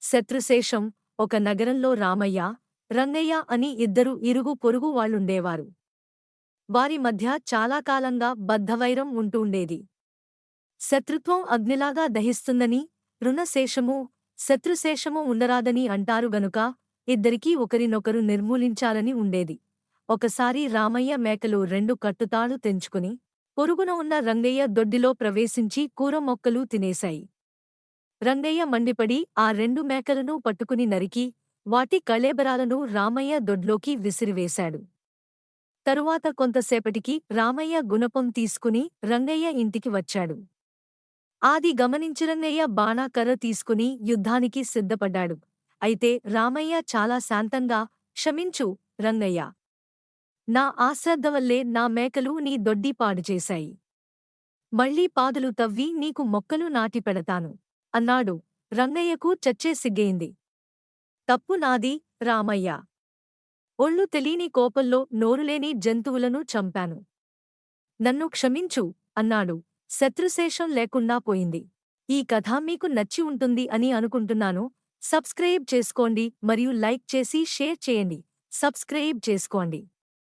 శత్రుశేషం. ఒక నగరంలో రామయ్య, రంగయ్య అని ఇద్దరు ఇరుగు పొరుగు వాళ్ళుండేవారు. వారి మధ్య చాలా కాలంగా బద్ధవైరం ఉంటూండేది. శత్రుత్వం అగ్నిలాగా దహిస్తుందని, రుణశేషమూ, శత్రుశేషమూ ఉండరాదని అంటారు గనుక ఇద్దరికీ ఒకరినొకరు నిర్మూలించాలని ఉండేది. ఒకసారి రామయ్య మేకలు 2 కట్టుతాళ్లు తెంచుకుని పొరుగున ఉన్న రంగయ్య దొడ్డిలో ప్రవేశించి కూర మొక్కలు తినేశాయి. రంగయ్య మండిపడి ఆ 2 మేకలను పట్టుకుని నరికి, వాటి కళేబరాలను రామయ్య దొడ్లోకి విసిరివేశాడు. తరువాత కొంతసేపటికి రామయ్య గుణపం తీసుకుని రంగయ్య ఇంటికి వచ్చాడు. ఆది గమనించి రంగయ్య బాణాకర్ర తీసుకుని యుద్ధానికి సిద్ధపడ్డాడు. అయితే రామయ్య చాలా శాంతంగా, క్షమించు, రంగయ్య. నా అశ్రద్ధ వల్లే నా మేకలు నీ దొడ్డి పాడుచేశాయి. మళ్ళీ పాదులు తవ్వి నీకు మొక్కలు నాటి పెడతాను అన్నాడు. రంగయ్యకు చచ్చే సిగ్గేంది. తప్పు నాది, రామయ్య. ఒళ్ళు తెలీని కోపంలో నోరులేని జంతువులను చంపాను. నన్ను క్షమించు అన్నాడు. శత్రుశేషం లేకుండా పోయింది. ఈ కథ మీకు నచ్చి ఉంటుంది అని అనుకుంటున్నాను. సబ్స్క్రైబ్ చేసుకోండి మరియు లైక్ చేసి షేర్ చేయండి. సబ్స్క్రైబ్ చేసుకోండి.